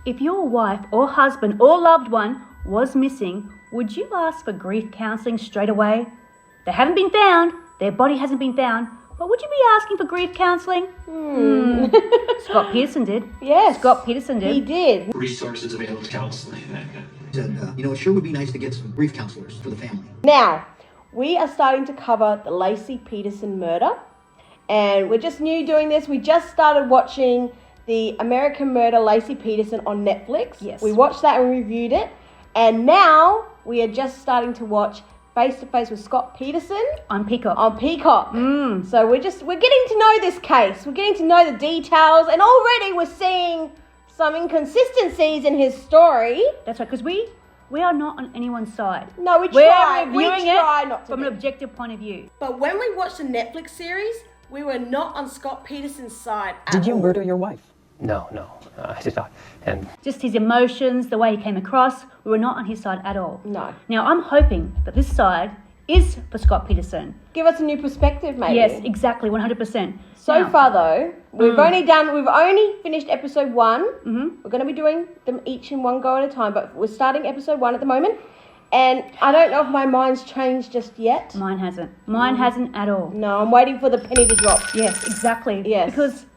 If your wife or husband or loved one was missing, would you ask for grief counselling straight away? They haven't been found, their body hasn't been found, but would you be asking for grief counselling? Scott Peterson did. Yes. Scott Peterson did. He did. Resources available to counseling. Said, it sure would be nice to get some grief counselors for the family. Now, we are starting to cover the Lacey Peterson murder. And we're just new doing this. We just started watching the American Murder Lacey Peterson on Netflix. Yes. We watched that and reviewed it. And now we are just starting to watch Face to Face with Scott Peterson On Peacock. So we're getting to know this case. We're getting to know the details, and already we're seeing some inconsistencies in his story. That's right, because we are not on anyone's side. No, we We're try. We reviewing try it not to from be. an objective point of view. But when we watched the Netflix series, we were not on Scott Peterson's side at all. Did you murder your wife? No, I did not. And Just his emotions, the way he came across, we were not on his side at all. No. Now, I'm hoping that this side is for Scott Peterson. Give us a new perspective, maybe. Yes, exactly, 100%. So Now, far, though, we've only finished episode 1. Mm-hmm. We're going to be doing them each in one go at a time, but we're starting episode 1 at the moment. And I don't know if my mind's changed just yet. Mine hasn't. Mine hasn't at all. No, I'm waiting for the penny to drop. Yes, exactly. Yes. Because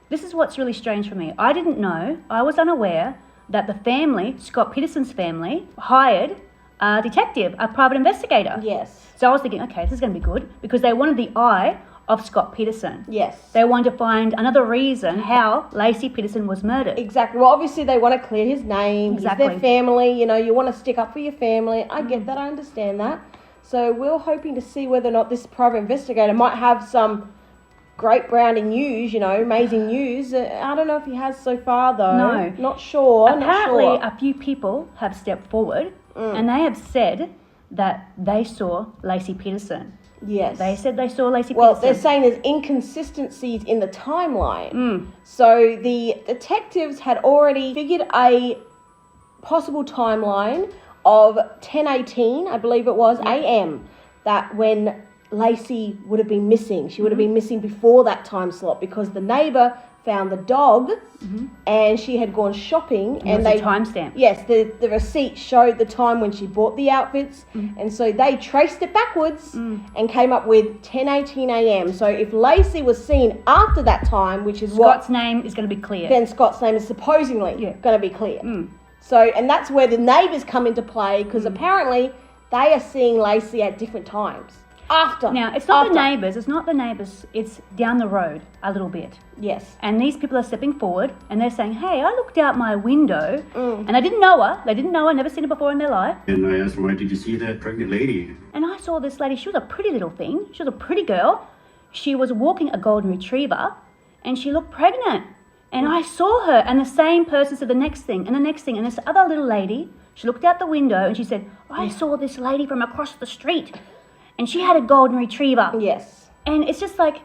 this is what's really strange for me. I didn't know, I was unaware that the family, Scott Peterson's family, hired a detective, a private investigator. Yes. So I was thinking, okay, this is going to be good, because they wanted the eye of Scott Peterson. Yes. They wanted to find another reason how Lacey Peterson was murdered. Exactly. Well, obviously they want to clear his name. Exactly. He's their family. You know, you want to stick up for your family. I get that. I understand that. So we're hoping to see whether or not this private investigator might have some great browning news, amazing news. I don't know if he has so far, though. No. Not sure. Apparently, not sure. a few people have stepped forward and they have said that they saw Lacey Peterson. Yes. They said they saw Lacey Well, Peterson. they're saying there's inconsistencies in the timeline. So the detectives had already figured a possible timeline of 10:18, I believe it was, a.m., that when Lacey would have been missing. She would have been missing before that time slot because the neighbour found the dog and she had gone shopping. And they timestamp. Yes, the receipt showed the time when she bought the outfits, and so they traced it backwards and came up with 10:18 a.m. So if Lacey was seen after that time, which is Scott's name is going to be clear. then Scott's name is supposedly going to be clear. So, and that's where the neighbours come into play because apparently they are seeing Lacey at different times. After. Now, it's not the neighbours, it's down the road a little bit. Yes. And these people are stepping forward and they're saying, hey, I looked out my window and I didn't know her, never seen her before in their life. And I asked why did you see that pregnant lady? And I saw this lady, she was a pretty little thing, she was a pretty girl. She was walking a golden retriever and she looked pregnant. And I saw her, and the same person said the next thing and the next thing. And this other little lady, she looked out the window and she said, I saw this lady from across the street. And she had a golden retriever. Yes. And it's just like...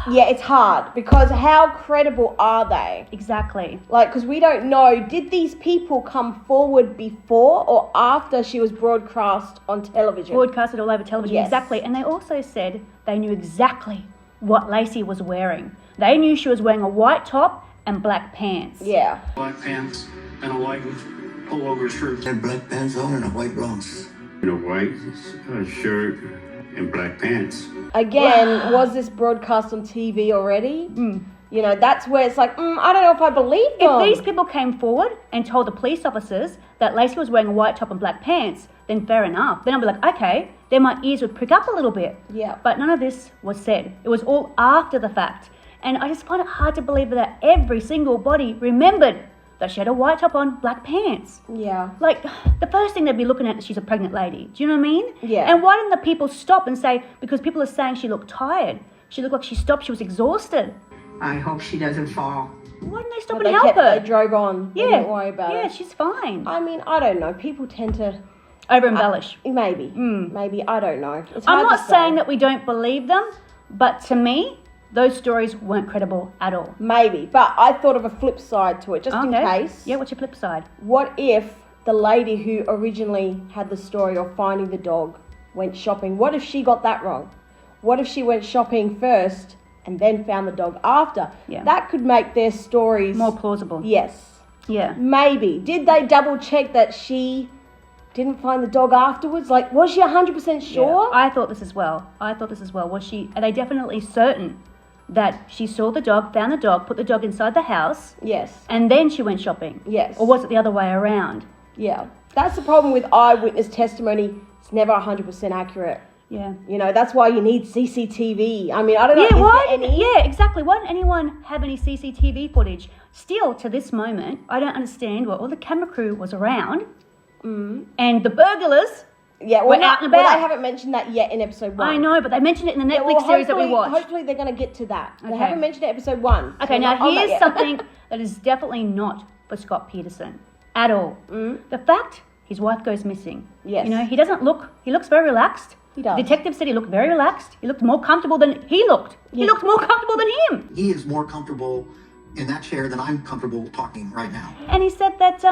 Yeah, it's hard because how credible are they? Exactly. Like, because we don't know, did these people come forward before or after she was broadcast on television? Broadcasted all over television, Yes. exactly. And they also said they knew exactly what Lacey was wearing. They knew she was wearing a white top and black pants. Yeah. Black pants and a white pullover shirt. Had black pants on and a white blouse. And a white shirt and black pants. Again, was this broadcast on TV already? That's where it's like, I don't know if I believe them. If these people came forward and told the police officers that Lacey was wearing a white top and black pants, then fair enough. Then I'd be like, okay, then my ears would prick up a little bit. Yeah. But none of this was said. It was all after the fact. And I just find it hard to believe that every single body remembered that she had a white top on, black pants. Yeah. Like, the first thing they'd be looking at is she's a pregnant lady. Do you know what I mean? Yeah. And why didn't the people stop and say, because people are saying she looked tired. She looked like she stopped, she was exhausted. I hope she doesn't fall. Why didn't they stop But and help her? They drove on. They didn't worry about it. Yeah, she's fine. I mean, I don't know. People tend to... Over-embellish. Maybe. Maybe. I don't know. It's I'm hard not to say. saying that we don't believe them, but to me, those stories weren't credible at all. Maybe. But I thought of a flip side to it, just in case. Yeah, what's your flip side? What if the lady who originally had the story of finding the dog went shopping? What if she got that wrong? What if she went shopping first and then found the dog after? Yeah. That could make their stories... More plausible. Yes. Yeah. Maybe. Did they double check that she didn't find the dog afterwards? Like, was she 100% sure? Yeah, I thought this as well. Was she, are they definitely certain that she saw the dog, found the dog, put the dog inside the house, Yes. and then she went shopping? Yes. Or was it the other way around? Yeah. That's the problem with eyewitness testimony. It's never 100% accurate. Yeah. You know, that's why you need CCTV. I mean, I don't know. Yeah, is why there didn't, any? yeah, exactly. Why didn't anyone have any CCTV footage? Still, to this moment, I don't understand what all the camera crew was around and the burglars. Yeah, We're out and well, about. they haven't mentioned that yet in episode 1. I know, but they mentioned it in the Yeah, Netflix well, series that we hopefully- watched. Hopefully they're going to get to that. They Okay. haven't mentioned it in episode 1. Okay, so now not on that here's yet. something that is definitely not for Scott Peterson at all. The fact his wife goes missing. Yes. You know, he looks very relaxed. He does. The detective said he looked very relaxed. He looked more comfortable than he looked. He Yeah. looked more comfortable than him. He is more comfortable in that chair than I'm comfortable talking right now. And he said that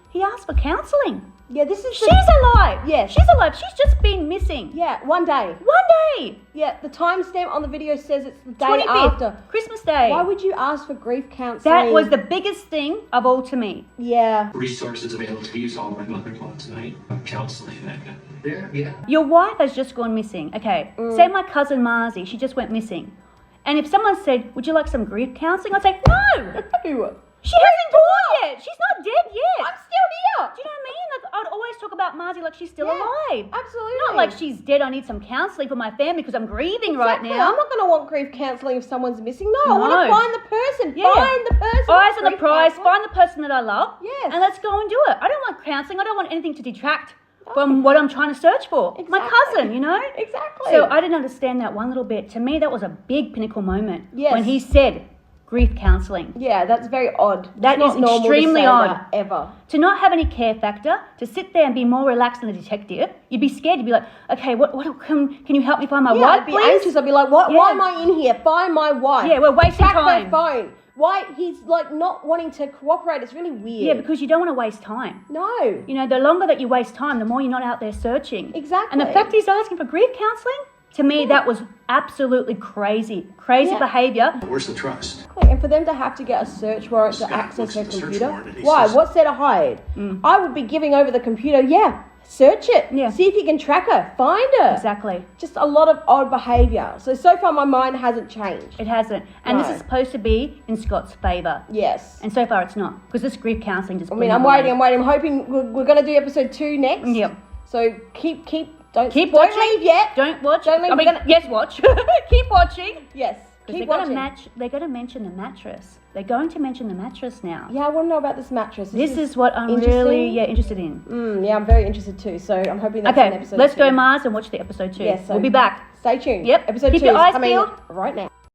he asked for counselling. Yeah, this is She's alive. Yes. She's alive. She's just been missing. Yeah, one day. One day. Yeah, the timestamp on the video says it's the day 25th, after. Christmas Day. Why would you ask for grief counselling? That was the biggest thing of all to me. Yeah. Resources available to use all my mother call tonight. Counseling, that kind of thing. Yeah. Your wife has just gone missing. Okay, say my cousin Marzi, she just went missing. And if someone said, would you like some grief counselling? I'd say, no! Ew. She hasn't gone yet. She's not dead yet. I'm still here. Do you know what I mean? Like, I'd always talk about Marzi like she's still Yeah, alive. absolutely. Not like she's dead, I need some counselling for my family because I'm grieving right Exactly. now. I'm not going to want grief counselling if someone's missing. No, I want to No. find the person. Yeah. Find the person. Eyes on the Grief prize, counselling. find the person that I love, Yes. and let's go and do it. I don't want counselling, I don't want anything to detract from what I'm trying to search for. My Exactly. cousin, you know? Exactly. So I didn't understand that one little bit. To me, that was a big pinnacle moment. Yes. When he said grief counselling. Yeah, that's very odd. That It's is not normal to extremely say odd. that, ever. To not have any care factor, to sit there and be more relaxed than the detective, you'd be scared. You'd be like, okay, what can you help me find my Yeah, wife, I'd be please? anxious. I'd be like, what? Yeah. Why am I in here? Find my wife. Yeah, we're wasting Track time. their phone. Why? He's like not wanting to cooperate. It's really weird. Yeah, because you don't want to waste time. No. You know, the longer that you waste time, the more you're not out there searching. Exactly. And the fact he's asking for grief counselling, to me, that was absolutely crazy. Crazy Yeah. behaviour. Where's the trust? And for them to have to get a search warrant to Scott access looks her at the search computer, warrant and he why? says- What's there to hide? I would be giving over the computer. Yeah, search it. Yeah. See if you can track her. Find her. Exactly. Just a lot of odd behaviour. So far my mind hasn't changed. It hasn't. And this No. is supposed to be in Scott's favour. Yes. And so far it's not. Because this grief counselling just I mean, I'm waiting. I'm hoping we're going to do episode 2 next. Yep. So don't Keep don't watching. leave yet. Don't watch. Don't leave. I mean, We're gonna- yes, watch. Keep watching. Yes. Because Keep they're watching. going to mention the mattress. They're going to mention the mattress now. Yeah, I want to know about this mattress. This is what I'm interesting. really interested in. Yeah, I'm very interested too. So I'm hoping that's in Okay, episode let's 2. go Mars and watch the episode 2. Yes, so we'll be back. Stay tuned. Yep. Episode Keep 2 your is eyes coming peeled. right now.